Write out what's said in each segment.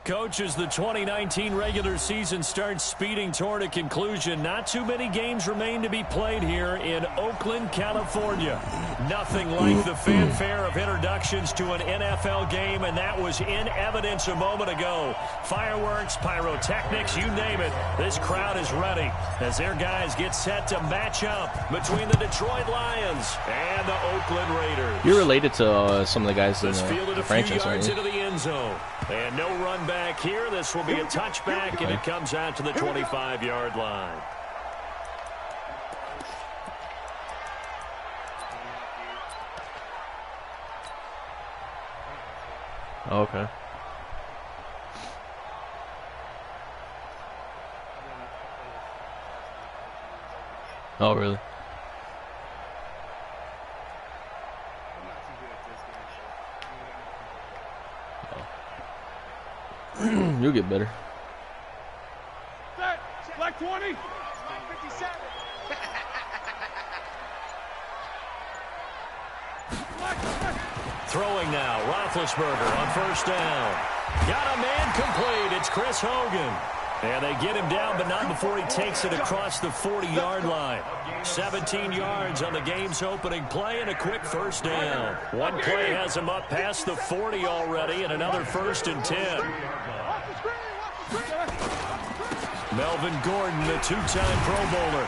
Coach, as the 2019 regular season starts speeding toward a conclusion, not too many games remain to be played here in Oakland, California. Nothing like the fanfare of introductions to an NFL game, and that was in evidence a moment ago. Fireworks, pyrotechnics, you name it. This crowd is ready as their guys get set to match up between the Detroit Lions and the Oakland Raiders. You're related to some of the guys in the franchise, yards into the end zone. And no run back here. This will be a touchback, and it comes out to the 25-yard line. Okay. Oh, really? You'll get better. Like 20. Throwing now, Roethlisberger on first down. Got a man complete. It's Chris Hogan. And they get him down, but not before he takes it across the 40-yard line. 17 yards on the game's opening play and a quick first down. One play has him up past the 40 already, and another 1st and 10. Melvin Gordon, the two-time Pro Bowler.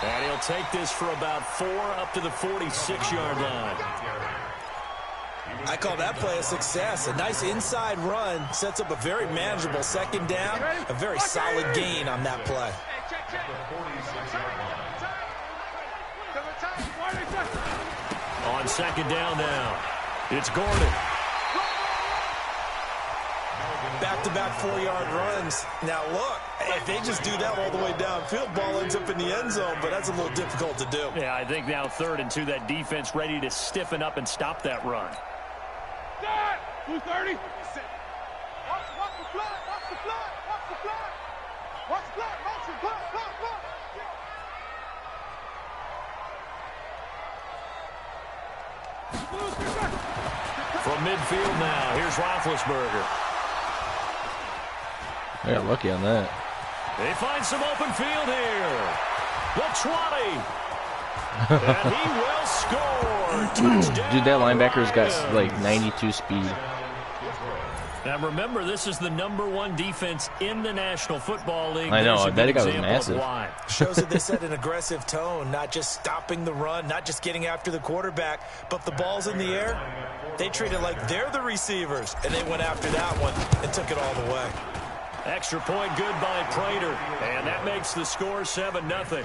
And he'll take this for about 4 up to the 46-yard line. I call that play a success. A nice inside run sets up a very manageable second down. A very solid gain on that play. On second down now, it's Gordon. Back-to-back 4-yard runs. Now, look, if they just do that all the way downfield, ball ends up in the end zone, but that's a little difficult to do. Yeah, I think now 3rd and 2, that defense ready to stiffen up and stop that run. 230. Watch the flag. From midfield now, here's Roethlisberger. They got lucky on that. They find some open field here. The 20. And he will score. Touchdown. Dude, that linebacker's got like 92 speed. Now remember, this is the #1 defense in the National Football League. I know, that guy was massive. Shows that they set an aggressive tone, not just stopping the run, not just getting after the quarterback, but if the ball's in the air, they treat it like they're the receivers, and they went after that one and took it all the way. Extra point good by Prater, and that makes the score 7-0.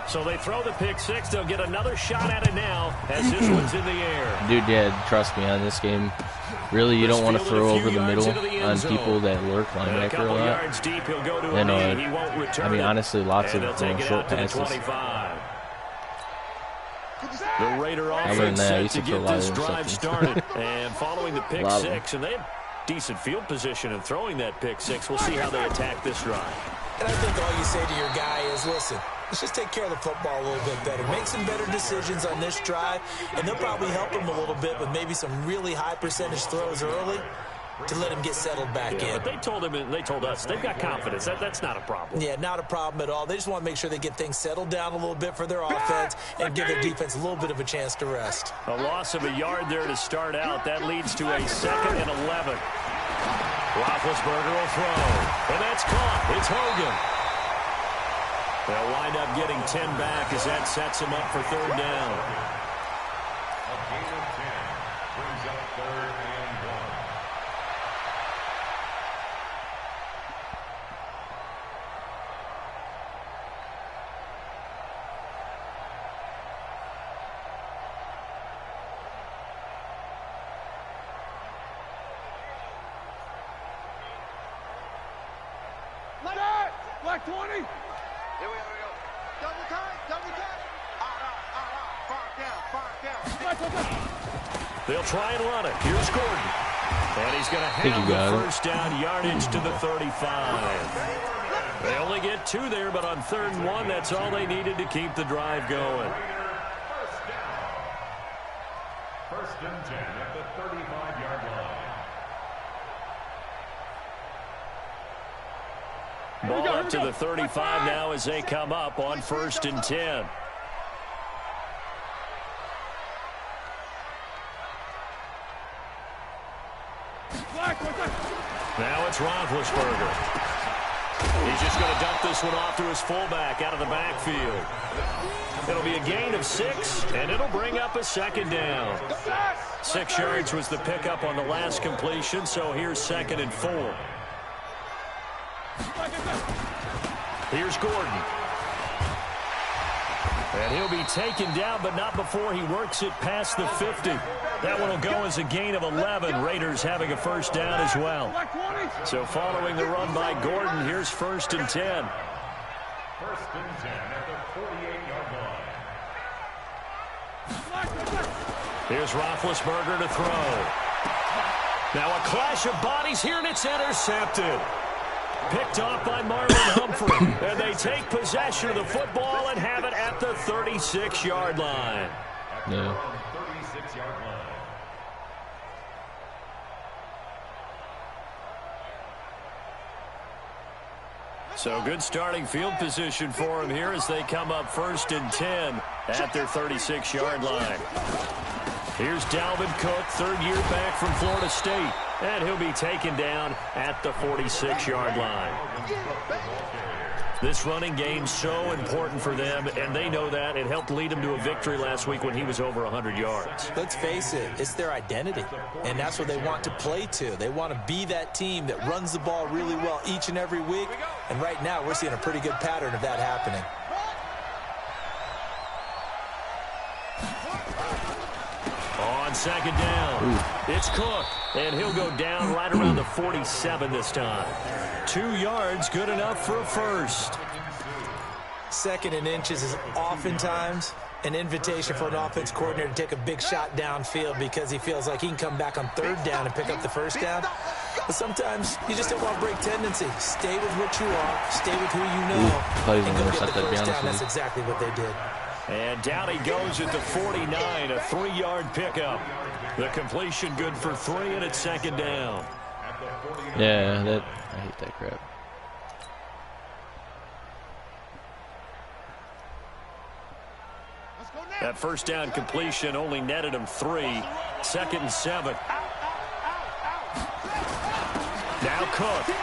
So they throw the pick six. They'll get another shot at it now as this one's in the air. Dude, yeah, trust me on this game. Really, you don't want to throw over the middle on people that lurk linebacker a lot. And, I mean, honestly, lots of short passes. The Raider offense set to get this drive started. And following the pick six, and they have decent field position in throwing that pick six. We'll see how they attack this drive. And I think all you say to your guy is, listen, let's just take care of the football a little bit better. Make some better decisions on this drive, and they'll probably help him a little bit with maybe some really high percentage throws early to let him get settled back in. But they told him, and they told us, they've got confidence. That's not a problem. Yeah, not a problem at all. They just want to make sure they get things settled down a little bit for their offense and give their defense a little bit of a chance to rest. A loss of a yard there to start out. That leads to a 2nd and 11. Roethlisberger will throw, and that's caught. It's Hogan. They'll wind up getting 10 back as that sets him up for 3rd down. A gain of 10 brings up 3rd and 1. Like 20. Here we go. Double time. Far down. They'll try and run it. Here's Gordon. And he's going to have the first down yardage to the 35. They only get 2 there, but on 3rd and 1, that's all they needed to keep the drive going. First and 10 at the 35-yard line. Ball up to the 35 now as they come up on 1st and 10. Now it's Roethlisberger. He's just going to dump this one off to his fullback out of the backfield. It'll be a gain of 6, and it'll bring up a 2nd down. 6 yards was the pickup on the last completion, so here's 2nd and 4. Here's Gordon. And he'll be taken down, but not before he works it past the 50. That one will go as a gain of 11. Raiders having a 1st down as well. So following the run by Gordon, here's 1st and 10. 1st and 10 at the 48-yard line. Here's Roethlisberger to throw. Now a clash of bodies here, and it's intercepted. Picked off by Marlon Humphrey. And they take possession of the football and have it at the 36-yard line. Yeah. 36-yard line. So good starting field position for him here as they come up 1st and 10 at their 36-yard line. Here's Dalvin Cook, 3rd year back from Florida State. And he'll be taken down at the 46-yard line. This running game's so important for them, and they know that. It helped lead them to a victory last week when he was over 100 yards. Let's face it, it's their identity, and that's what they want to play to. They want to be that team that runs the ball really well each and every week, and right now we're seeing a pretty good pattern of that happening. On 2nd down, it's Cook, and he'll go down right around the 47 this time. 2 yards, good enough for a 1st. 2nd and inches is oftentimes an invitation for an offense coordinator to take a big shot downfield because he feels like he can come back on 3rd down and pick up the 1st down. But sometimes you just don't want to break tendency. Stay with what you are, stay with who you know, and go get the 1st down. That's exactly what they did. And down he goes at the 49, a 3-yard pickup. The completion good for 3, and it's 2nd down. Yeah, I hate that crap. That 1st down completion only netted him 3. 2nd and 7. Now Cook.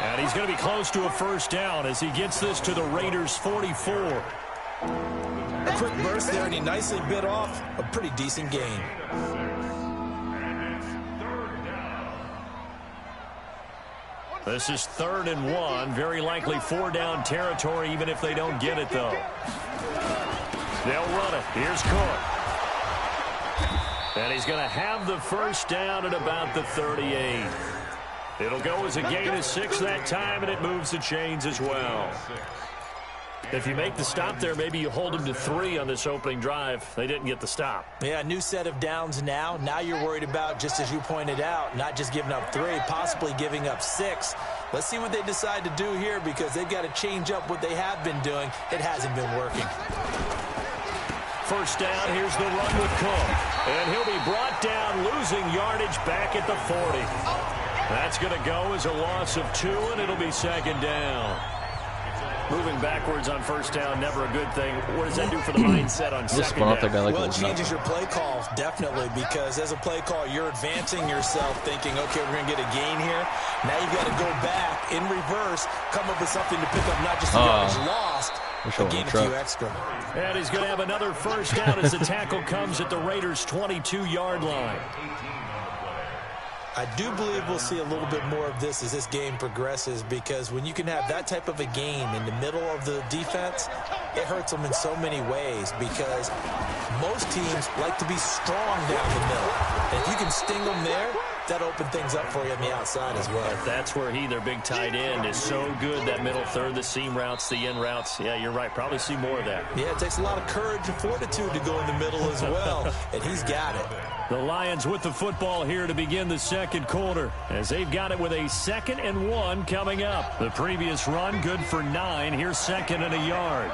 And he's going to be close to a 1st down as he gets this to the Raiders' 44. A quick burst there, and he nicely bit off a pretty decent gain. This is 3rd and 1. Very likely 4-down territory, even if they don't get it, though. They'll run it. Here's Cook. And he's going to have the 1st down at about the 38. It'll go as a gain of 6 that time, and it moves the chains as well. If you make the stop there, maybe you hold them to 3 on this opening drive. They didn't get the stop. Yeah, new set of downs now. Now you're worried about, just as you pointed out, not just giving up 3, possibly giving up 6. Let's see what they decide to do here because they've got to change up what they have been doing. It hasn't been working. 1st down, here's the run with Cook. And he'll be brought down, losing yardage back at the 40. That's going to go as a loss of 2, and it'll be 2nd down. Moving backwards on 1st down, never a good thing. What does that do for the mindset on 2nd down? Well, it changes your play call, definitely, because as a play call, you're advancing yourself thinking, okay, we're going to get a gain here. Now you've got to go back in reverse, come up with something to pick up not just the yardage lost, but gain a few extra. And he's going to have another 1st down as the tackle comes at the Raiders' 22-yard line. I do believe we'll see a little bit more of this as this game progresses because when you can have that type of a gain in the middle of the defense, it hurts them in so many ways because most teams like to be strong down the middle. And if you can sting them there, that open things up for you on the outside as well. That's where their big tight end, is so good, that middle third, the seam routes, the in routes. Yeah, you're right. Probably see more of that. Yeah, it takes a lot of courage and fortitude to go in the middle as well, and he's got it. The Lions with the football here to begin the 2nd quarter, as they've got it with a 2nd and 1 coming up. The previous run good for 9. Here's 2nd and a yard.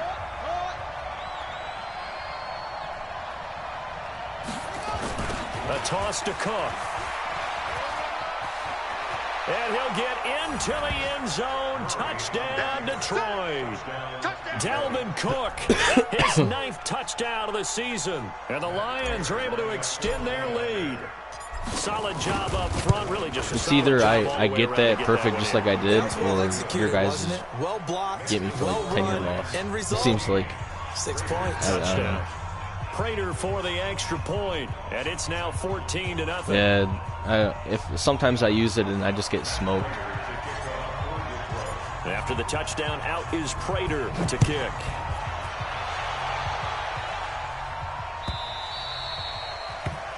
A toss to Cook. And he'll get into the end zone. Touchdown, Detroit. Dalvin Cook, his 9th touchdown of the season. And the Lions are able to extend their lead. Solid job up front, really just a it's either I get that perfect just like I did, or your guys get me for like 10 yard loss. It seems like 6 points. Touchdown. Prater for the extra point, and it's now 14-0. Yeah, if sometimes I use it and I just get smoked. After the touchdown, out is Prater to kick.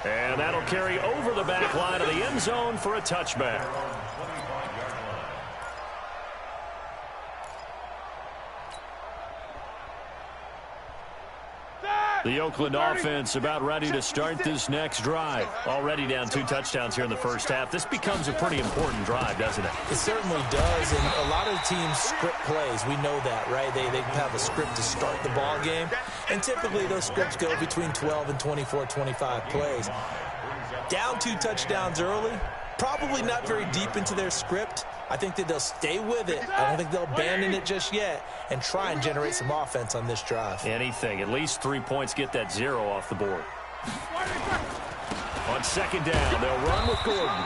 And that'll carry over the back line of the end zone for a touchback. The Oakland offense about ready to start this next drive. Already down 2 touchdowns here in the first half. This becomes a pretty important drive, doesn't it? It certainly does, and a lot of teams script plays. We know that, right? They have a script to start the ball game, and typically those scripts go between 12 and 24, 25 plays. Down 2 touchdowns early, probably not very deep into their script. I think that they'll stay with it. I don't think they'll abandon it just yet and try and generate some offense on this drive. Anything. At least 3 points, get that 0 off the board. On second down, they'll run with Gordon.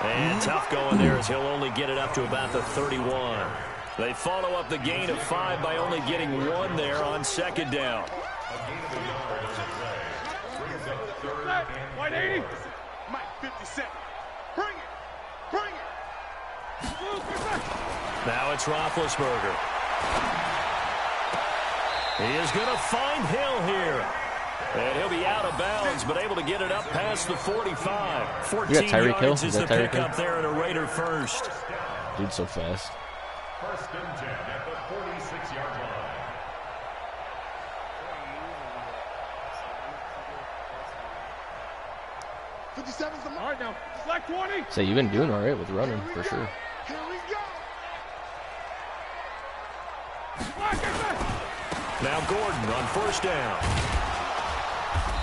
And tough going there as he'll only get it up to about the 31. They follow up the gain of 5 by only getting 1 there on second down. White 80. Mike 57. Bring it. Bring it. Now it's Roethlisberger. He is going to find Hill here. And he'll be out of bounds, but able to get it up past the 45. 14 yards is the pickup there and a Raider first. Dude's so fast. First and 10 at the 46-yard line. All right now. Slack 20. So you've been doing all right with running for sure. Here we go. Now Gordon on first down.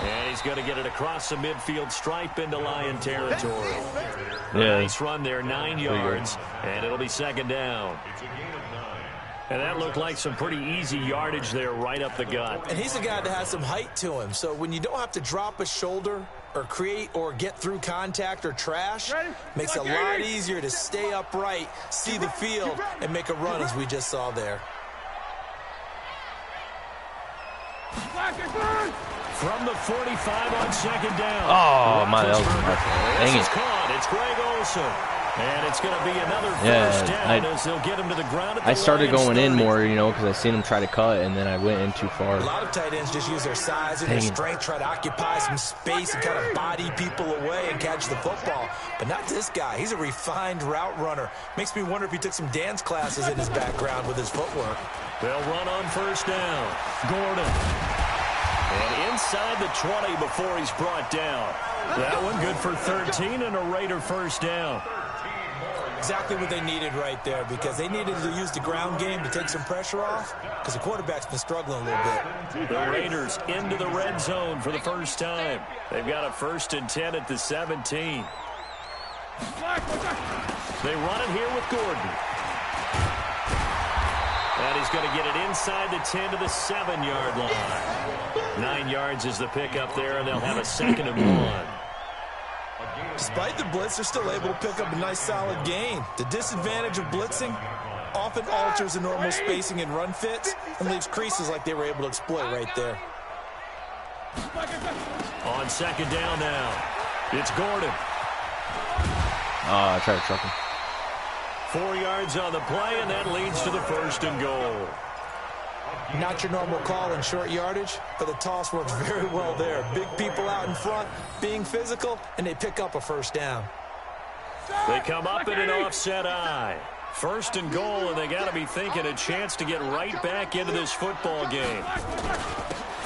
And he's going to get it across the midfield stripe into Lion territory. Yeah. Nice run there, 9 yards, and it'll be second down. And that looked like some pretty easy yardage there right up the gut. And he's a guy that has some height to him, so when you don't have to drop a shoulder or create or get through contact or trash, makes it a lot easier to stay upright, see the field, and make a run as we just saw there. From the 45 on second down. Oh, my, that was my fault. Dang it. Caught. It's Greg Olsen. And it's going to be another first down as they'll get him to the ground. I started going in more, you know, because I seen him try to cut, and then I went in too far. A lot of tight ends just use their size and their strength, try to occupy some space and kind of body people away and catch the football. But not this guy. He's a refined route runner. Makes me wonder if he took some dance classes in his background with his footwork. They'll run on first down. Gordon. And inside the 20 before he's brought down. That one good for 13 and a Raider first down. Exactly what they needed right there, because they needed to use the ground game to take some pressure off, because the quarterback's been struggling a little bit. The Raiders into the red zone for the first time. They've got a 1st and 10 at the 17. They run it here with Gordon. And he's going to get it inside the 10 to the 7-yard line. 9 yards is the pickup there, and they'll have a 2nd and 1. Despite the blitz, they're still able to pick up a nice solid gain. The disadvantage of blitzing often alters the normal spacing and run fits and leaves creases like they were able to exploit right there. On second down now, it's Gordon. Oh, I tried to truck him. 4 yards on the play, and that leads to the 1st and goal. Not your normal call in short yardage, but the toss works very well there. Big people out in front, being physical, and they pick up a first down. They come up in an offset eye. 1st and goal, and they got to be thinking a chance to get right back into this football game.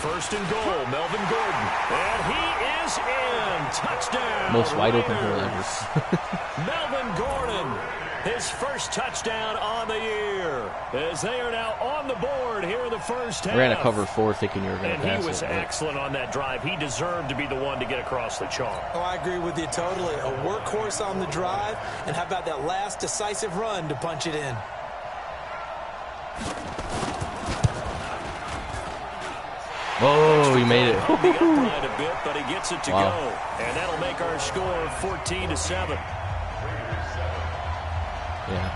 1st and goal, Melvin Gordon. And he is in. Touchdown. Most wide open hole ever. Melvin Gordon. his first touchdown on the year, as they are now on the board here in the first half. Ran a cover 4 thinking you were going to pass it. And he was excellent on that drive. He deserved to be the one to get across the chalk. Oh, I agree with you totally. A workhorse on the drive, and how about that last decisive run to punch it in? Oh, he made it. A bit, but he gets it to go. And that'll make our score 14-7. Yeah.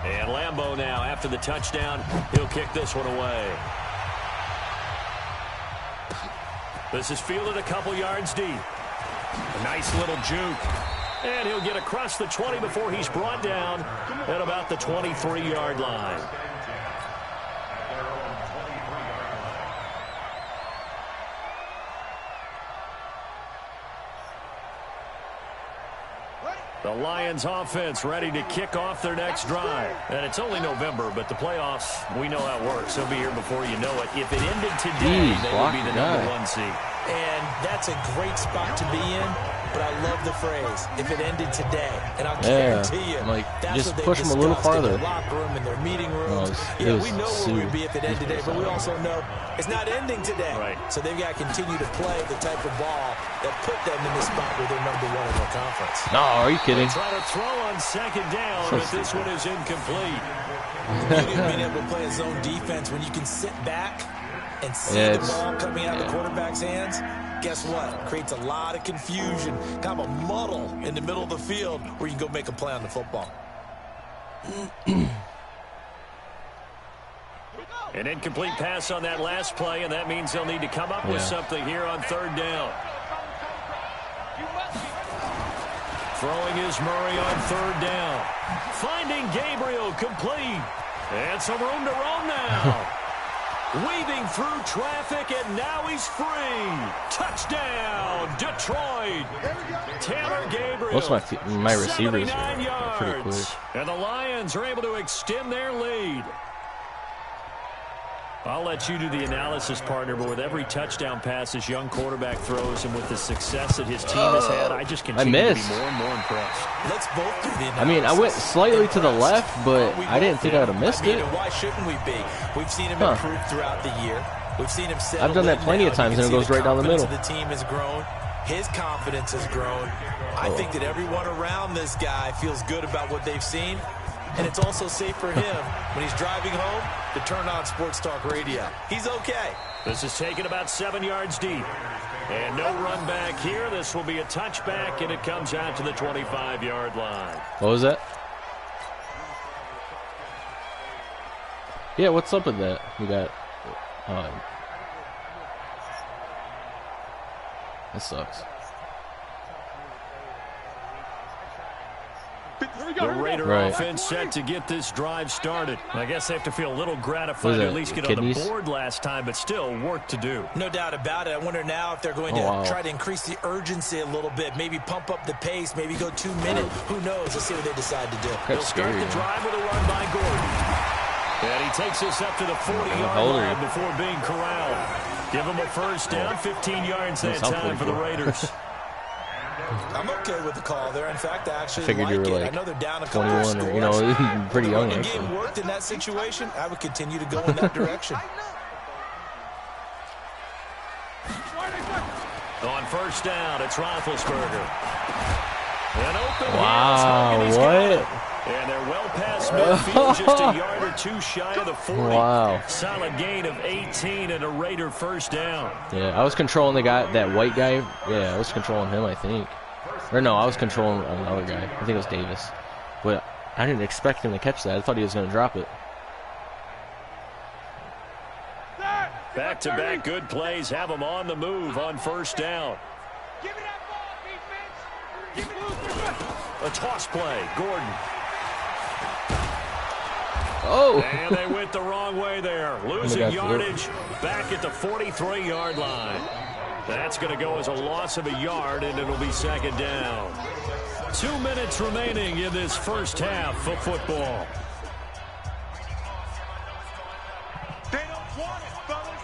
And Lambeau now, after the touchdown, he'll kick this one away. This is fielded a couple yards deep. A nice little juke. And he'll get across the 20 before he's brought down at about the 23-yard line. The Lions offense ready to kick off their next drive. And it's only November, but the playoffs, we know how it works. They'll be here before you know it. If it ended today, they would be the #1 seed. And that's a great spot to be in, but I love the phrase, if it ended today. And I'll guarantee you, like, that's just what they push them a little farther. in their locker room, in their meeting rooms. We know where we'd be if it ended today, but we also know it's not ending today. Right. So they've got to continue to play the type of ball that put them in the spot where they're #1 in their conference. No, are you kidding? Try to throw on second down, but this one is incomplete. Being able to play a zone defense when you can sit back and see the ball coming out of the quarterback's hands, guess what? It creates a lot of confusion, kind of a muddle in the middle of the field where you can go make a play on the football. An incomplete pass on that last play, and that means they'll need to come up with something here on third down. Throwing is Murray on third down. Finding Gabriel complete. And some room to roam now. Weaving through traffic, and now he's free. Touchdown, Detroit. Taylor Gabriel. Most of my receivers are pretty quick. And the Lions are able to extend their lead. I'll let you do the analysis, partner, but with every touchdown pass this young quarterback throws and with the success that his team has had, I just continue to be more and more impressed. Let's both do the analysis. I mean, I went slightly to the left, but I didn't think I would have missed it. Why shouldn't we be? We've seen him improve throughout the year. We've seen him settle. I've done that plenty of times, and it goes right down the middle. The team has grown. His confidence has grown. I think that everyone around this guy feels good about what they've seen. And it's also safe for him when he's driving home to turn on Sports Talk Radio. He's okay. This is taken about 7 yards deep. And no run back here. This will be a touchback, and it comes out to the 25-yard line. What was that? Yeah, what's up with that? We got... that sucks. The Raider offense set to get this drive started. I guess they have to feel a little gratified to at least get on the board last time, but still work to do. No doubt about it. I wonder now if they're going to try to increase the urgency a little bit, maybe pump up the pace, maybe go 2 minutes. Who knows? Let's see what they decide to do. They'll start the drive with a run by Gordon. And he takes us up to the 40-yard line before being corralled. Give him a first down, 15 yards that time for the Raiders. I'm okay with the call there. In fact, I actually figured you were like I know they're down a 21 or, you know, pretty young. If the game worked in that situation, I would continue to go in that direction. On first down, it's Roethlisberger. An open what? And they're well past midfield, just a yard or two shy of the 40. Wow. Solid gain of 18 and a Raider first down. Yeah, I was controlling the guy, that white guy. Yeah, I was controlling him, I think. Or no, I was controlling another guy. I think it was Davis. But I didn't expect him to catch that. I thought he was going to drop it. Back-to-back good plays have him on the move on first down. Give me that ball, defense. Give me a toss play, Gordon. Oh! And they went the wrong way there. Losing yardage back at the 43-yard line. That's going to go as a loss of a yard, and it'll be second down. 2 minutes remaining in this first half of football. They don't want it, fellas.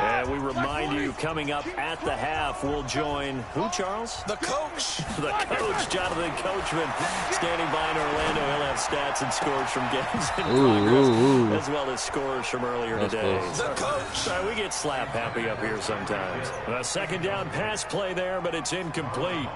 And we remind you coming up at the half. We'll join who, Charles? The coach. The coach, Jonathan Coachman, standing by in Orlando. He'll have stats and scores from games in progress, as well as scores from earlier today. The coach. We get slap happy up here sometimes. A second down pass play there, but it's incomplete.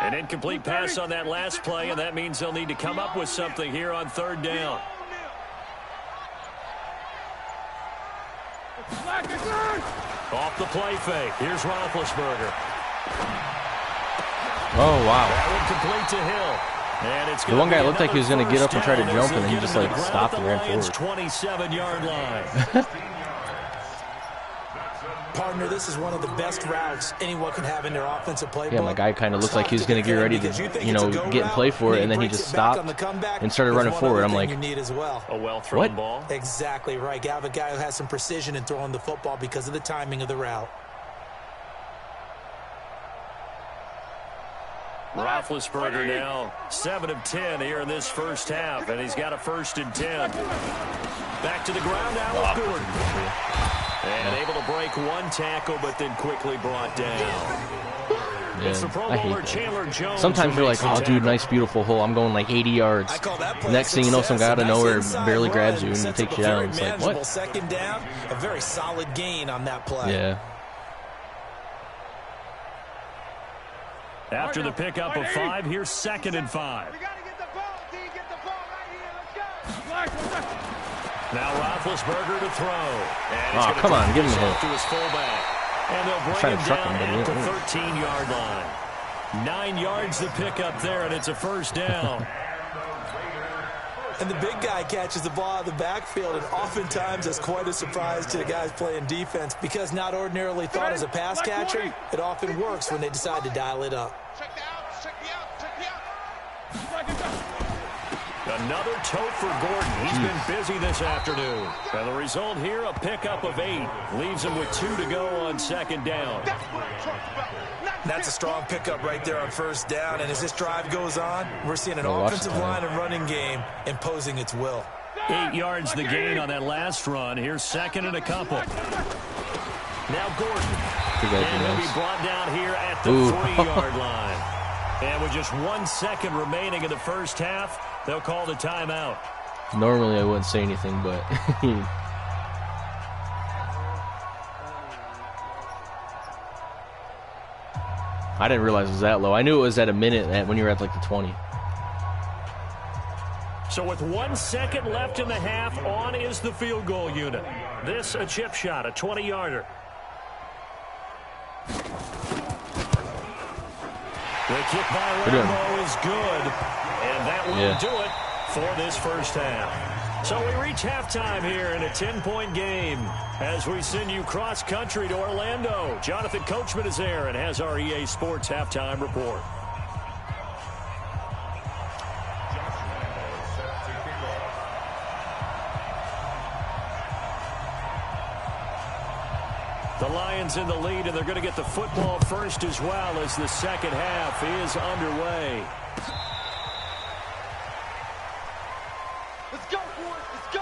An incomplete pass on that last play, and that means they'll need to come up with something here on third down. Off the play fake. Here's Roethlisberger. Oh, wow. That one complete to Hill. And it's the one guy looked like he was going to get up and try to jump, and then he just like stopped and ran forward. 27-yard line. Partner, this is one of the best routes anyone can have in their offensive playbook. Yeah, my guy kind of looked like he was going to get ready to, you know, get and play for it, and then he just stopped and started running forward. I'm like, a well-thrown ball. Exactly right. You have a guy who has some precision in throwing the football because of the timing of the route. Roethlisberger now 7 of 10 here in this first half, and he's got a 1st and 10. Back to the ground now with Gordon. And able to break one tackle, but then quickly brought down. Yeah, I hate that. Sometimes you're like, oh, dude, nice, beautiful hole. I'm going like 80 yards. Next thing you know, some guy out of nowhere barely grabs you and takes you down. It's like, what? Second down, a very solid gain on that play. Yeah. After the pickup of 5, here's 2nd and 5. We got to get the ball, D. Get the ball right here. Let's go. Now Roethlisberger to throw. And oh, come on, give him a hit. To his fullback. And they'll bring him down at the 13-yard line. 9 yards to pick up there, and it's a 1st down. And the big guy catches the ball out of the backfield, and oftentimes that's quite a surprise to the guys playing defense because not ordinarily thought as a pass catcher, it often works when they decide to dial it up. Check the out, check the out, check the out. Another tote for Gordon. He's been busy this afternoon. And the result here, a pickup of 8. Leaves him with 2 to go on 2nd down. That's a strong pickup right there on 1st down. And as this drive goes on, we're seeing an offensive line and running game imposing its will. 8 yards the gain on that last run. Here's 2nd and a couple. Now Gordon. And he'll be brought down here at the 3-yard line. And with just 1 second remaining in the first half, they'll call the timeout. Normally I wouldn't say anything, but I didn't realize it was that low. I knew it was at a minute when you were at like the 20. So with 1 second left in the half, on is the field goal unit. This a chip shot, a 20-yarder. The kick by Rambo is good, and that will do it for this first half. So we reach halftime here in a 10-point game as we send you cross-country to Orlando. Jonathan Coachman is there and has our EA Sports halftime report. The Lions in the lead, and they're going to get the football first as well as the second half is underway. Let's go, boys. Let's go.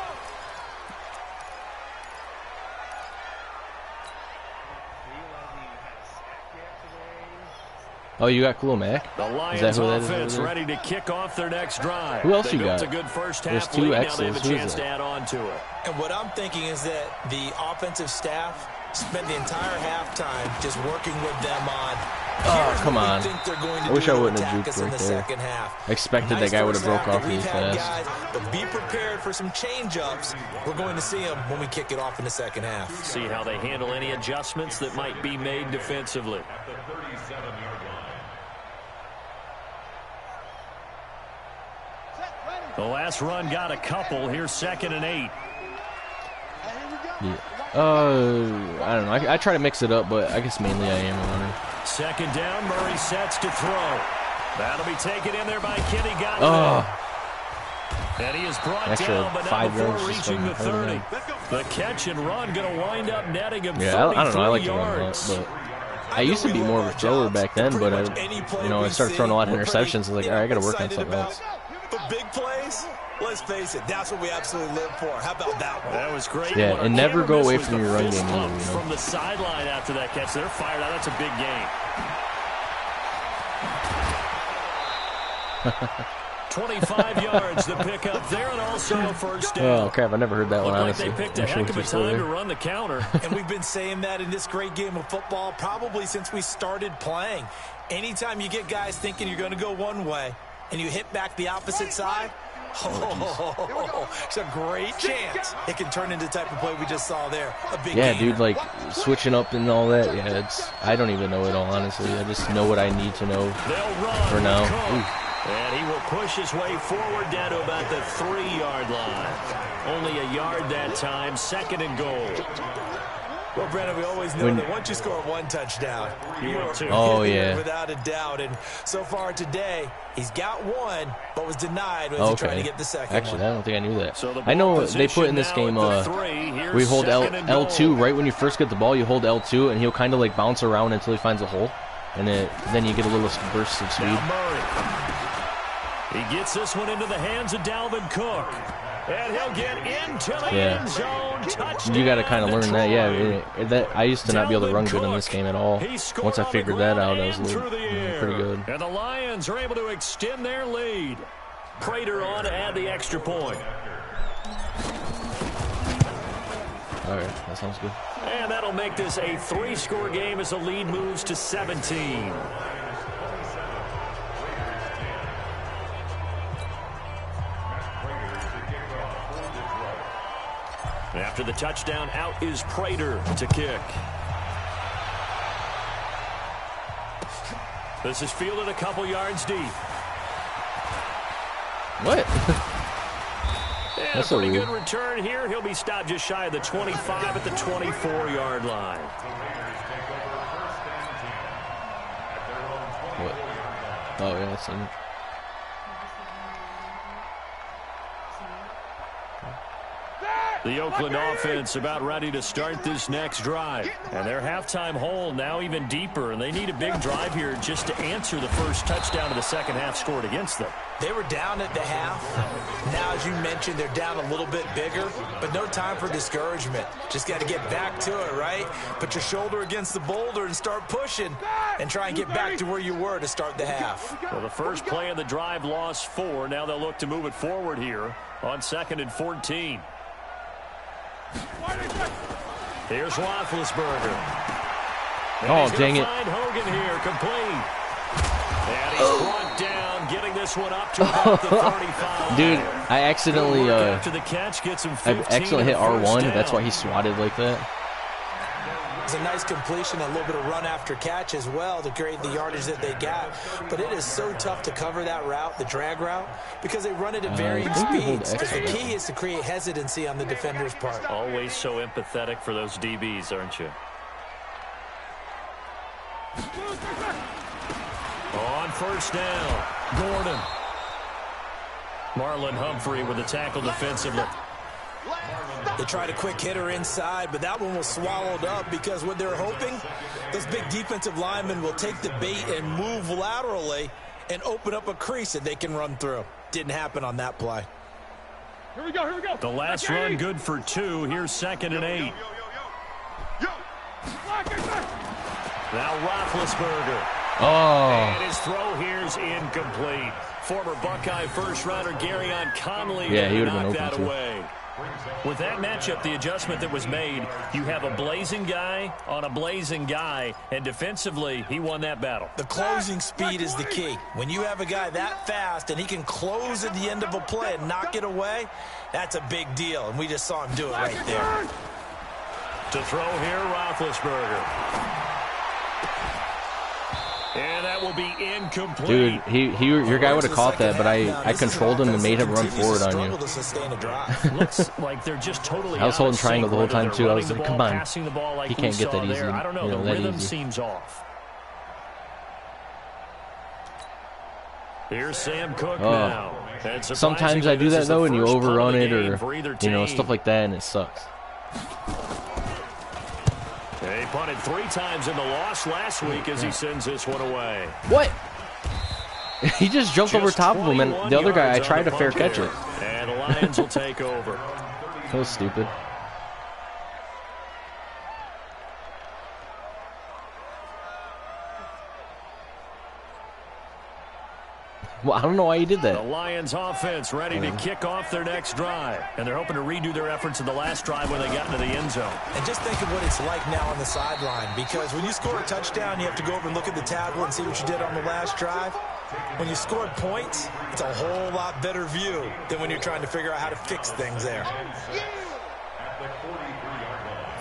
Oh, you got Khalil Mack? The Lions offense ready to kick off their next drive. Who else you got? A good first half. There's 2 X's. Now they have a chance to add on to it. And what I'm thinking is that the offensive staff spent the entire halftime just working with them on. Oh, come on. I wish I wouldn't have juked right there. I expected that guy would have broke off really fast. But be prepared for some change-ups. We're going to see them when we kick it off in the second half. See how they handle any adjustments that might be made defensively. The last run got a couple. Here's 2nd and 8. Yeah. I don't know. I try to mix it up, but I guess mainly I am a runner. 2nd down. Murray sets to throw. That'll be taken in there by Kenny Golladay. And he is brought extra down, but 5 not yards before just reaching the from 30. The catch and run going to wind up netting him 33 I don't know. I like to run a lot, yards. but I used to be more of a thrower back then, but I started throwing a lot of interceptions. I was like, all right, I got to work on something else. But big plays, let's face it, that's what we absolutely live for. How about that one? That was great. Yeah, What and I never can't go miss away was from the your run fist game pump either, from the sideline after that catch. They're fired out. That's a big gain. 25 yards to pick up there, and also a first down. Oh, crap, I never heard that one, honestly. Like they picked a heck of a time to run the counter. And we've been saying that in this great game of football probably since we started playing. Anytime you get guys thinking you're going to go one way and you hit back the opposite side, it's a great chance it can turn into the type of play we just saw there. A big yeah, gainer. dude, like switching up and all that. Yeah, I don't even know it all, honestly. I just know what I need to know for now. And he will push his way forward down to about the 3-yard line. Only a yard that time, 2nd and goal. Well, Brandon, we always know that once you score one touchdown, you're without a doubt. And so far today, he's got one, but was denied when he's trying to get the second Actually, one. I don't think I knew that. So I know they put in this game, we hold L2. Right when you first get the ball, you hold L2, and he'll kind of like bounce around until he finds a hole. And then you get a little burst of speed. Now Murray. He gets this one into the hands of Dalvin Cook. And he'll get into the end zone. Touchdown. You got to kind of learn that. Yeah, I used to not be able to run good in this game at all. Once I figured that out, I was pretty good. And the Lions are able to extend their lead. Prater on to add the extra point. All right, that sounds good. And that'll make this a 3-score game as the lead moves to 17. After the touchdown, out is Prater to kick. This is fielded a couple yards deep. What? That's a pretty good return here. He'll be stopped just shy of the 25 at the 24-yard line. What? Oh, yeah, I've seen it. The Oakland offense about ready to start this next drive. And their halftime hole now even deeper, and they need a big drive here just to answer the first touchdown of the second half scored against them. They were down at the half. Now, as you mentioned, they're down a little bit bigger, but no time for discouragement. Just got to get back to it, right? Put your shoulder against the boulder and start pushing and try and get back to where you were to start the half. Well, the first play of the drive lost 4. Now they'll look to move it forward here on 2nd and 14. Here's Roethlisberger. Oh, dang it. Find Hogan here, complete. And he's brought down, getting this one up to about the 35. Dude, I accidentally after the catch, gets him 15 hit R1. That's why he swatted like that. It's a nice completion, a little bit of run after catch as well to create the yardage that they got. But it is so tough to cover that route, the drag route, because they run it at varying speeds. Because the key is to create hesitancy on the defender's part. Always so empathetic for those DBs, aren't you? On first down, Gordon. Marlon Humphrey with the tackle defensively. They tried a quick hitter inside, but that one was swallowed up because what they're hoping, those big defensive linemen will take the bait and move laterally and open up a crease that they can run through. Didn't happen on that play. Here we go, here we go. The last run good for 2. Here's 2nd and 8. Now Roethlisberger. Oh. And his throw here's incomplete. Former Buckeye first-rounder Garyon Conley he would have knocked been that open away. With that matchup, the adjustment that was made, you have a blazing guy on a blazing guy, and defensively, he won that battle. The closing speed is the key. When you have a guy that fast and he can close at the end of a play and knock it away, that's a big deal, and we just saw him do it right there. To throw here, Roethlisberger. And that will be incomplete. Dude, your guy would have caught that, but I controlled him and made him run forward on you. Looks like they're just totally I was holding triangle the whole time too. I was like, like, come on, like he can't get that easy. I don't know, the rhythm easy. seems off. Here's Sam Cook now. Sometimes I do that though, and you overrun it, or stuff like that, and it sucks. They punted 3 times in the loss last week as he sends this one away. What? He just jumped over top of him, and the other guy, I tried to fair catch it. And the Lions will take over. That was stupid. Well, I don't know why he did that. The Lions offense ready to kick off their next drive. And they're hoping to redo their efforts in the last drive when they got into the end zone. And just think of what it's like now on the sideline. Because when you score a touchdown, you have to go over and look at the tablet and see what you did on the last drive. When you scored points, it's a whole lot better view than when you're trying to figure out how to fix things there.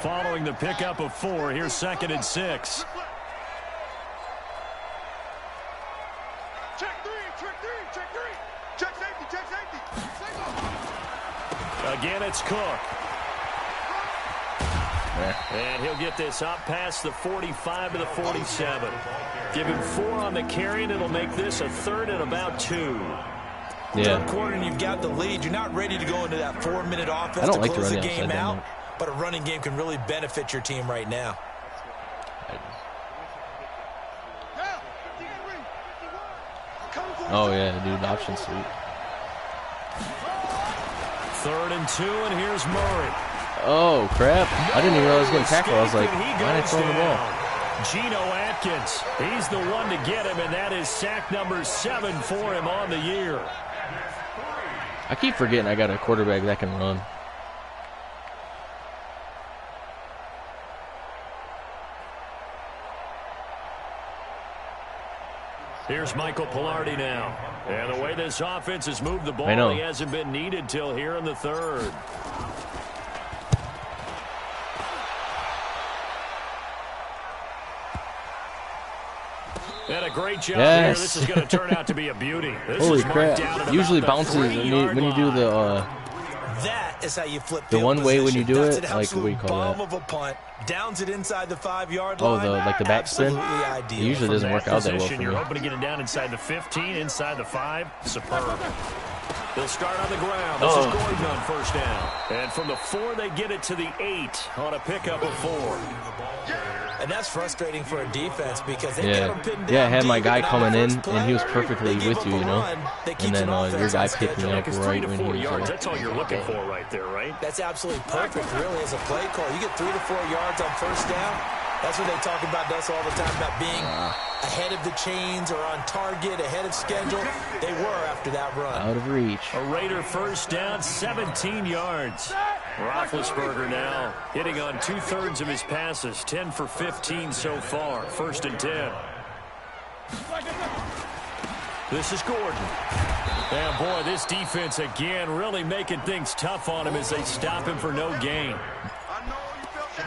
Following the pickup of 4, here's 2nd and 6. Again, it's Cook. And he'll get this up past the 45 to the 47. Give him 4 on the carry, and it'll make this a 3rd and about 2. Third quarter, and you've got the lead. You're not ready to go into that 4-minute offense to close the game out, but a running game can really benefit your team right now. Oh, yeah, dude, option sweep. 3rd and 2, and here's Murray. Oh, crap. I didn't even realize I was getting tackled. I was like, why did I throw the ball? Geno Atkins, he's the one to get him, and that is sack number 7 for him on the year. I keep forgetting I got a quarterback that can run. Here's Michael Pilardi now. And the way this offense has moved the ball, he hasn't been needed till here in the 3rd. And a great job here. This is going to turn out to be a beauty. This Holy is crap. Usually bounces when you do the that is how you flip the one way when you do it, like what do you call bomb that? Of a punt, downs it inside the 5-yard Oh, line. like the backspin? It usually doesn't work out that well for me. You're hoping to get it down inside the 15, inside the 5. Superb. They'll start on the ground. This is Gordon on 1st down. And from the 4, they get it to the 8 on a pickup of 4. And that's frustrating for a defense because they got him pinned down. Yeah, I had my guy deep, coming in, and he was perfectly with you, And then your guy picked me up right when he was there. That's all you're looking for right there, right? That's absolutely perfect, really, as a play call. You get 3 to 4 yards on 1st down. That's what they talk about us all the time, about being ahead of the chains or on target, ahead of schedule. They were after that run. Out of reach. A Raider 1st down, 17 yards. Roethlisberger now hitting on 2/3 of his passes, 10 for 15 so far. 1st and 10. This is Gordon. And boy, this defense again really making things tough on him as they stop him for no gain.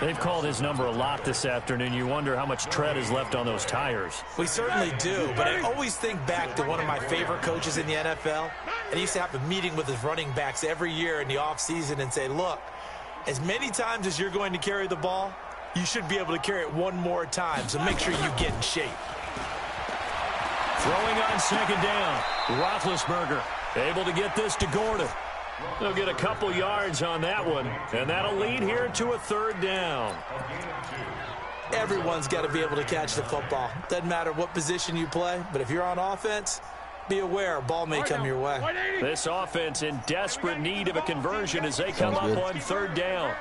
They've called his number a lot this afternoon. You wonder how much tread is left on those tires. We certainly do, but I always think back to one of my favorite coaches in the NFL, and he used to have a meeting with his running backs every year in the offseason and say, look, as many times as you're going to carry the ball, you should be able to carry it one more time, so make sure you get in shape. Throwing on 2nd down, Roethlisberger able to get this to Gordon. They'll get a couple yards on that one, and that'll lead here to a 3rd down. Everyone's got to be able to catch the football. Doesn't matter what position you play, but if you're on offense, be aware a ball may come your way. This offense in desperate need of a conversion as they come up on 3rd down.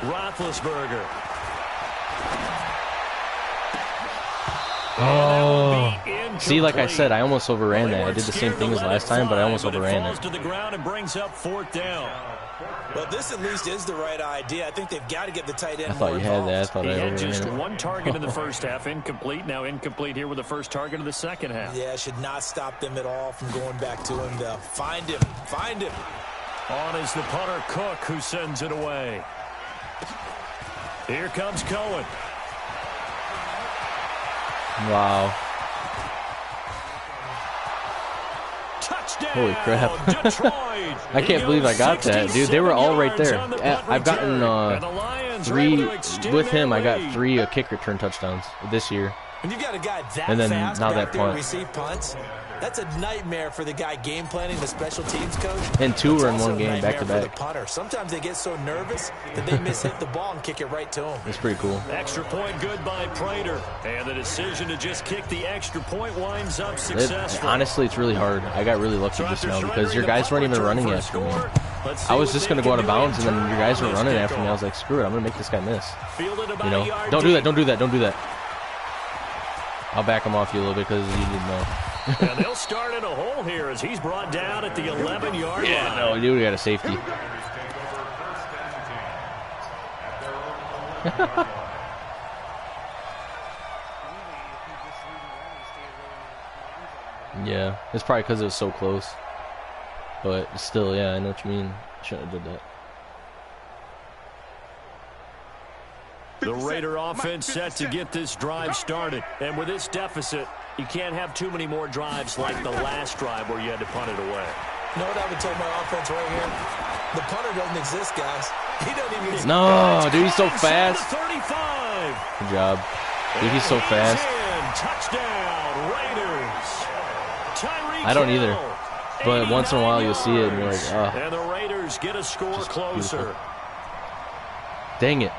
Roethlisberger. Oh, see, like I said, I almost overran that. I did the same thing as last time, but I almost overran it. To the ground and brings up 4th down. Well, this at least is the right idea. I think they've got to get the tight end. I thought you had that. I thought he I had just overran it. 1 target in the 1st half, incomplete. Now incomplete here with the 1st target of the 2nd half. Yeah, should not stop them at all from going back to him. To find him. On is the punter Cook, who sends it away. Here comes Cohen. Wow. Touchdown, holy crap. I can't believe I got that, dude. They were all right there. I've gotten 3 with him. I got 3 kick return touchdowns this year. When you've got a guy that And then fast now back that there to punt. receive punts, that's a nightmare for the guy game planning, the special teams coach. And 2 It's were in also one a game nightmare back to for the back. punter. Sometimes they get so nervous that they hit the ball and kick it right to him. It's pretty cool. Extra point good by Prater. And the decision to just kick the extra point winds up successful. Honestly, it's really hard. I got really lucky just now because your guys weren't even running after me. I was just going to go out of bounds, and then your guys were running after me. I was like, screw it, I'm going to make this guy miss. You know? Don't do that, don't do that, don't do that. I'll back him off you a little bit because you didn't know. And they'll start in a hole here as he's brought down at the 11-yard line. Yeah, no, dude, we got a safety. Yeah, it's probably because it was so close. But still, yeah, I know what you mean. Shouldn't have did that. The Raider offense set to get this drive started. And with this deficit, you can't have too many more drives like the last drive where you had to punt it away. You know what I would tell my offense right here? The punter doesn't exist, guys. He doesn't even exist. No, dude, he's so fast. 35. Good job. Dude, he's so fast. Touchdown, Raiders. Tyreek I don't Hill, either. But once in a while you'll see it and you're like, oh. And the Raiders get a score closer. Beautiful. Dang it.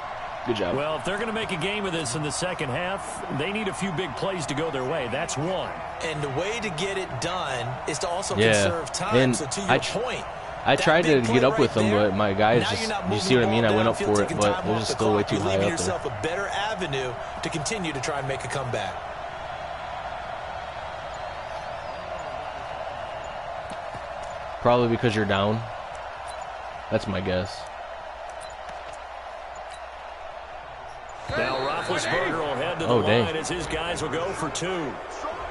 Good job. Well, if they're going to make a game of this in the second half, they need a few big plays to go their way. That's one. And the way to get it done is to also Yeah. conserve time. And So to your point, I tried to get up with them, but my guys now just, you're not you moving see what I the mean? ball I went up downfield, for it, taking but time it was off just the still way clock. too You're high leaving up there. yourself a better avenue to continue to try and make a comeback. Probably because you're down. That's my guess. Now Roethlisberger will head to the line as his guys will go for 2.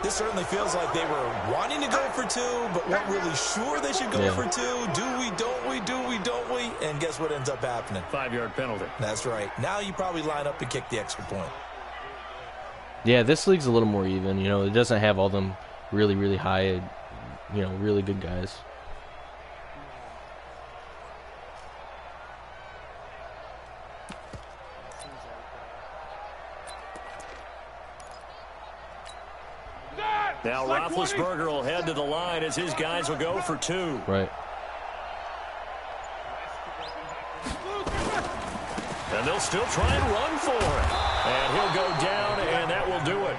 This certainly feels like they were wanting to go for 2, but weren't really sure they should go for 2. Do we, don't we, do we, don't we? And guess what ends up happening? 5-yard penalty. That's right. Now you probably line up and kick the extra point. Yeah, this league's a little more even. You know, it doesn't have all them really, really high, you know, really good guys. Now Roethlisberger will head to the line as his guys will go for 2. Right. And they'll still try and run for it. And he'll go down, and that will do it.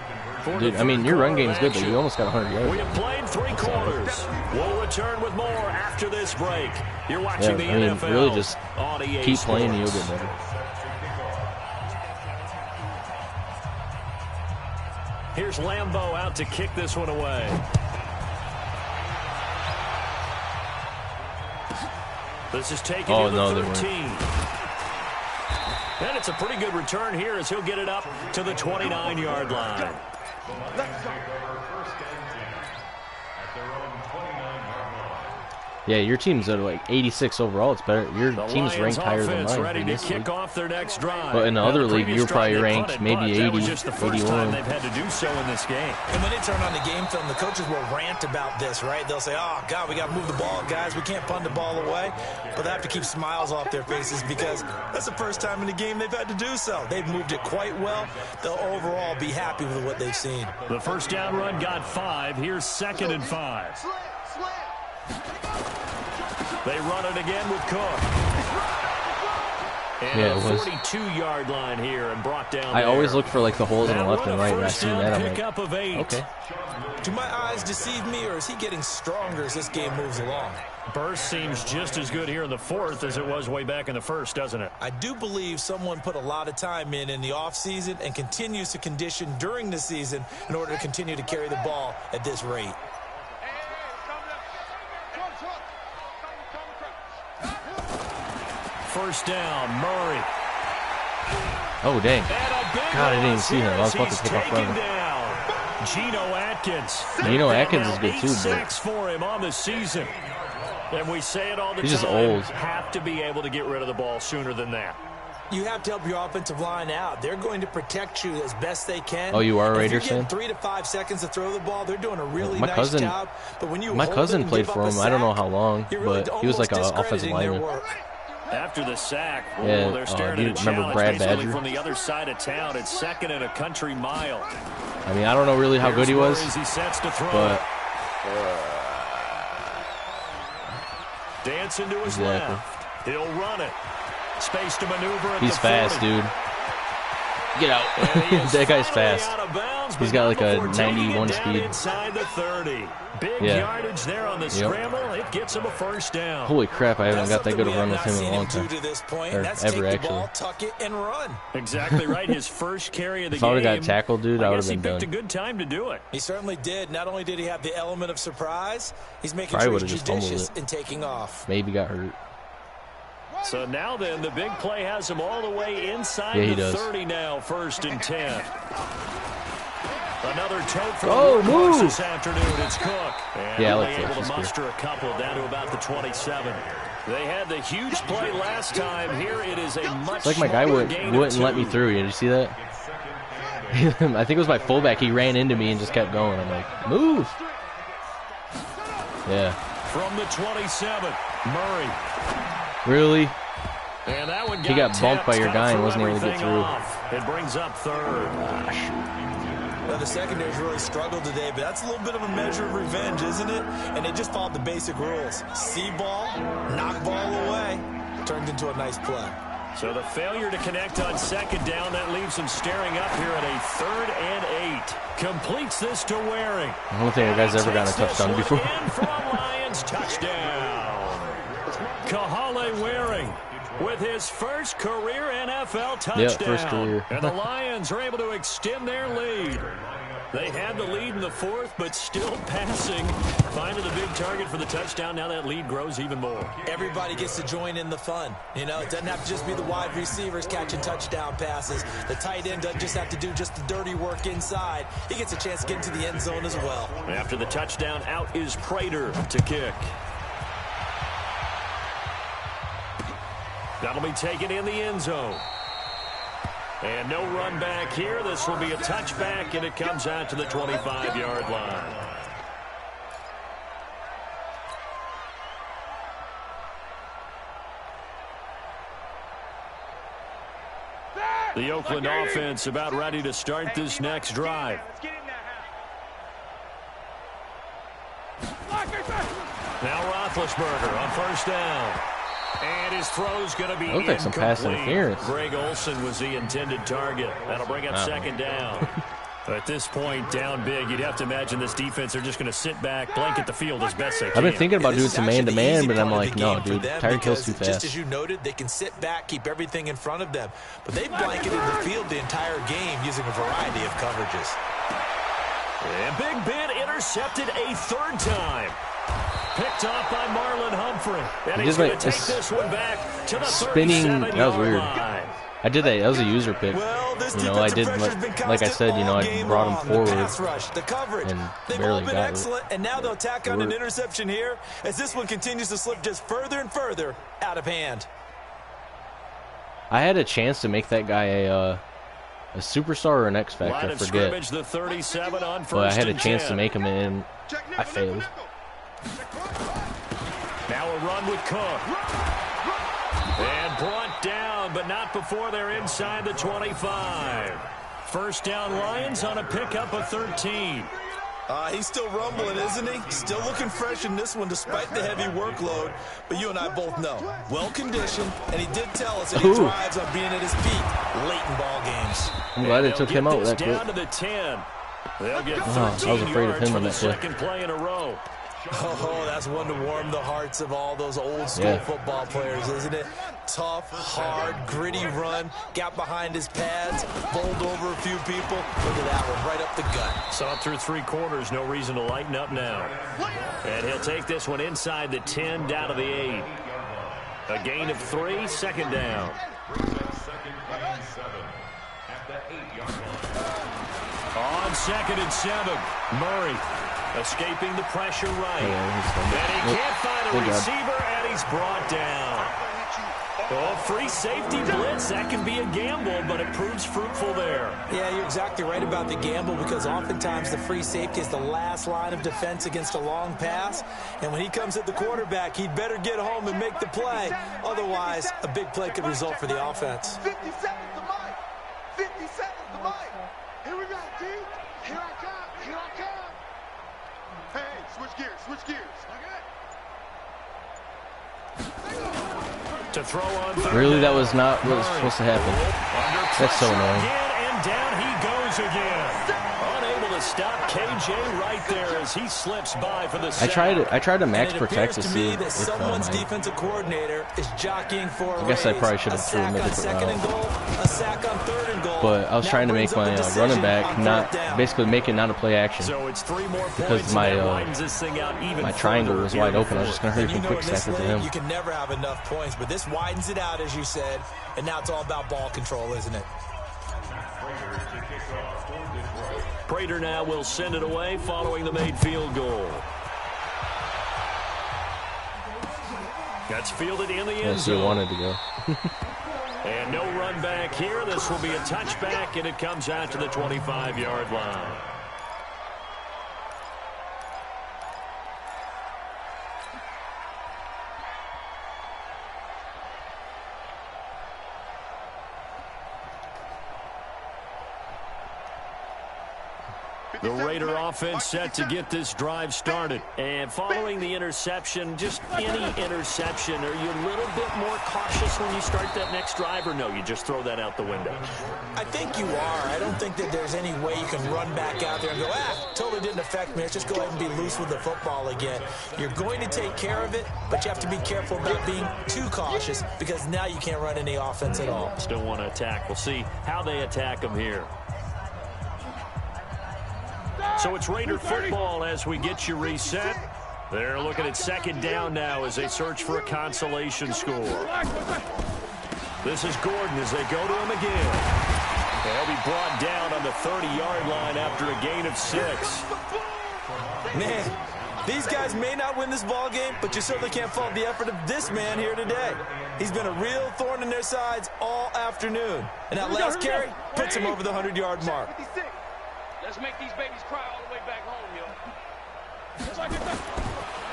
Dude, I mean, your run game's good, but you almost got 100 yards. We have played 3 quarters. We'll return with more after this break. You're watching the NFL. Really just on EA keep Sports. playing and you'll get better. Here's Lambeau out to kick this one away. This is taken to the 13. And it's a pretty good return here as he'll get it up to the 29-yard line. Yeah, your team's at like 86 overall. It's better. Your team's ranked higher than mine. Ready to kick off their next drive. But in the other league, you're probably ranked maybe 80, 81. They've had to do so in this game. And when they turn on the game film, the coaches will rant about this, right? They'll say, oh, God, we got to move the ball, guys. We can't punt the ball away. But they have to keep smiles off their faces because that's the first time in the game they've had to do so. They've moved it quite well. They'll overall be happy with what they've seen. The first down run got 5. Here's 2nd and 5. They run it again with Cook. And yeah, a 42-yard line here and brought down I there. always look for like the holes on the left and right, and I see that, I'm like, of 8. okay. Do my eyes deceive me, or is he getting stronger as this game moves along? Burst seems just as good here in the 4th as it was way back in the 1st, doesn't it? I do believe someone put a lot of time in the offseason and continues to condition during the season in order to continue to carry the ball at this rate. First down, Murray. Oh, dang. God, I didn't see him. I was about to pick off running. Geno Atkins. Geno Atkins is good too, but for him on the season. And we say it all the time. He's just old. Have to be able to get rid of the ball sooner than that. You have to help your offensive line out. They're going to protect you as best they can. Oh, you are a Raiders fan? If you're getting 3 to 5 seconds to throw the ball, they're doing a really nice job. But when you my cousin played for him. I don't know how long, but he was like an offensive lineman. After the sack, they're staring do you at a remember challenge Brad basically Badger? from the other side of town. It's 2nd and a country mile. I mean, I don't know really how good he was, but dancing to his left. He'll run it. Space to maneuver at he's fast, dude. Get out. That guy's fast. He's got like a 91 speed. Inside the 30. Big yardage there on the scramble. It gets him a first down. Holy crap, I haven't got that good of a run with him in a long time. Or ever, actually. Ball, tuck it, and run. Exactly right. His first carry of the game. If I would have got tackled, dude, I would have been done. He picked a good time to do it. He certainly did. Not only did he have the element of surprise, he's making sure he's judicious in taking off. Maybe got hurt. So now then, the big play has him all the way inside the 30 now, 1st and 10. Another tote for the this afternoon. It's Cook. And able to muster a couple down to about the 27. They had the huge play last time. Here it is a much it's like my guy wouldn't let me through. Did you see that? I think it was my fullback. He ran into me and just kept going. I'm like, move. Yeah. From the 27, Murray. Really? And that one he got bumped by your guy and wasn't able to get through. It brings up 3rd. Well, the secondary's really struggled today, but that's a little bit of a measure of revenge, isn't it? And they just followed the basic rules. See ball, knock ball away. Turned into a nice play. So the failure to connect on 2nd down, that leaves him staring up here at a 3rd and 8. Completes this to Waring. I don't think a guy's ever gotten a touchdown before. In for a Lions touchdown. Kahale Waring with his first career NFL touchdown. Yeah, first career. And the Lions are able to extend their lead. They had the lead in the 4th, but still passing. Finding the big target for the touchdown. Now that lead grows even more. Everybody gets to join in the fun. You know, it doesn't have to just be the wide receivers catching touchdown passes. The tight end doesn't just have to do just the dirty work inside. He gets a chance to get into the end zone as well. After the touchdown, out is Prater to kick. That'll be taken in the end zone. And no run back here. This will be a touchback, and it comes out to the 25-yard line. The Oakland offense about ready to start this next drive. Now Roethlisberger on 1st down. And his throw's going to be incomplete. Like some pass interference. Greg Olsen was the intended target. That'll bring up 2nd down. At this point, down big, you'd have to imagine this defense, they're just going to sit back, blanket the field as best they can. I've been thinking about doing some man-to-man, but I'm like, no, dude, Tyreek Hill's too fast. Just as you noted, they can sit back, keep everything in front of them. But they've blanketed the field the entire game using a variety of coverages. And Big Ben intercepted a 3rd time. Picked off by Marlon Humphrey. And he's going to take this one back to the spinning. That was weird. Line. I did that. That was a user pick. Well, this I did, like I said, I brought him forward the coverage. And they've barely all been got excellent, and now they'll tack on an interception here as this one continues to slip just further and further out of hand. I had a chance to make that guy a superstar or an X Factor, I forget. The 37 on but I had a chance to make him, and I failed. Now a run with Cook. And brought down, but not before they're inside the 25. 1st down Lions on a pickup of 13. He's still rumbling, isn't he? Still looking fresh in this one despite the heavy workload. But you and I both know, well-conditioned, and he did tell us that he thrives on being at his peak late in ball games. I'm glad they took him out that quick. Down to the 10. They'll get 13 I was afraid of him on that play. 2nd play in a row. Oh, that's one to warm the hearts of all those old-school football players, isn't it? Tough, hard, gritty run, got behind his pads, bowled over a few people. Look at that one, right up the gut. Saw through 3 quarters, no reason to lighten up now. And he'll take this one inside the 10, down to the 8. A gain of 3, 2nd down. On 2nd and 7, Murray. Escaping the pressure right. And he can't find a receiver, and he's brought down. Oh, free safety blitz. That can be a gamble, but it proves fruitful there. Yeah, you're exactly right about the gamble because oftentimes the free safety is the last line of defense against a long pass. And when he comes at the quarterback, he'd better get home and make the play. Otherwise, a big play could result for the offense. 50 seconds to Mike. 50 seconds to Mike. Here we go, dude. Here Switch gears. Switch gears. To throw on Really, that was not what was supposed to happen. That's so annoying. And down he goes again. Unable to stop KJ right there as he slips by for the sack. I tried to max protect to see if someone's defensive coordinator is jockeying for a I guess I probably should have threw him a different route. A sack on 3rd and goal. But I was trying to make my running back basically make it not a play action. So it's 3 more because points my this thing out even my triangle was wide open. I was just gonna hurry you from know, quick in this sack it to league, him. you can never have enough points, but this widens it out, as you said, and now it's all about ball control, isn't it? Prater now will send it away following the made field goal. That's fielded in the end zone. He wanted to go. And no run back here. This will be a touchback, and it comes out to the 25-yard line. The Raider offense set to get this drive started. And following the interception, just any interception, are you a little bit more cautious when you start that next drive, or no, you just throw that out the window? I think you are. I don't think that there's any way you can run back out there and go, totally didn't affect me. Let's just go ahead and be loose with the football again. You're going to take care of it, but you have to be careful about being too cautious because now you can't run any offense at all. Still want to attack. We'll see how they attack them here. So it's Raider football as we get you reset. They're looking at 2nd down now as they search for a consolation score. This is Gordon as they go to him again. They'll be brought down on the 30-yard line after a gain of 6. Man, these guys may not win this ball game, but you certainly can't fault the effort of this man here today. He's been a real thorn in their sides all afternoon. And that last carry puts him over the 100-yard mark. Let's make these babies cry all the way back home, yo.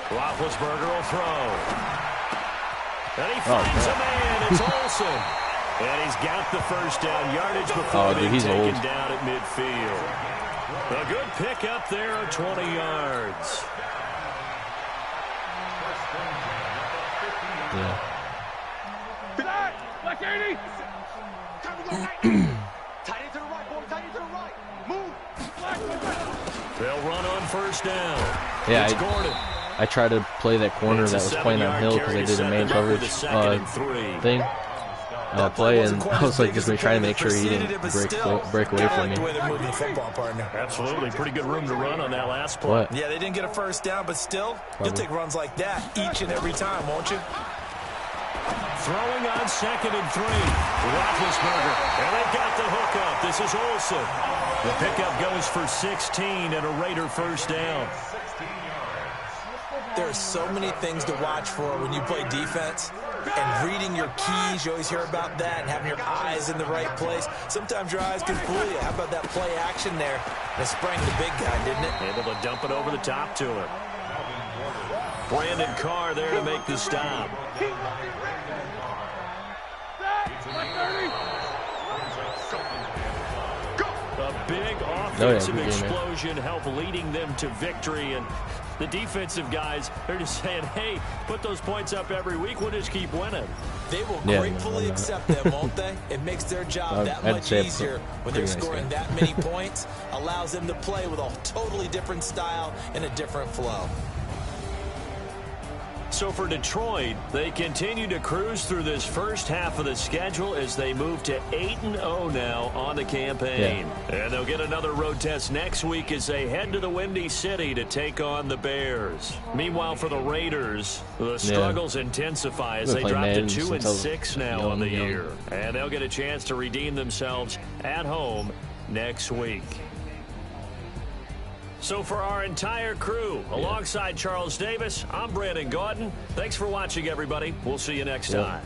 Roethlisberger will throw. And he finds a man. It's Olsen. And he's got the first down yardage before being taken down at midfield. A good pick up there of 20 yards. Yeah. Black 80. Tight into the right, boy. Tight into the right. Move. They'll run on 1st down. Yeah, it's Gordon. I tried to play that corner that was playing on Hill because I did a man coverage thing. Play, and I was like just trying to make sure he didn't break away from me. Absolutely. Pretty good room to run on that last play. What? Yeah, they didn't get a 1st down, but still, you'll take runs like that each and every time, won't you? Throwing on 2nd and 3. Roethlisberger. And they've got the hook up. This is Olsen. The pickup goes for 16 and a Raider 1st down. There are so many things to watch for when you play defense. And reading your keys, you always hear about that, and having your eyes in the right place. Sometimes your eyes can fool you. How about that play action there? That sprang the big guy, didn't it? Able to dump it over the top to him. Brandon Carr there to make the stop. A big offensive explosion helped leading them to victory, and the defensive guys are just saying, hey, put those points up every week, we'll just keep winning. They will gratefully accept them, won't they? It makes their job that much easier when they're scoring that many points. Allows them to play with a totally different style and a different flow. So for Detroit, they continue to cruise through this first half of the schedule as they move to 8-0 now on the campaign. And they'll get another road test next week as they head to the Windy City to take on the Bears. Meanwhile, for the Raiders, the struggles intensify as they drop to 2-6 now on the year. And they'll get a chance to redeem themselves at home next week. So for our entire crew, alongside Charles Davis, I'm Brandon Gaudin. Thanks for watching, everybody. We'll see you next time.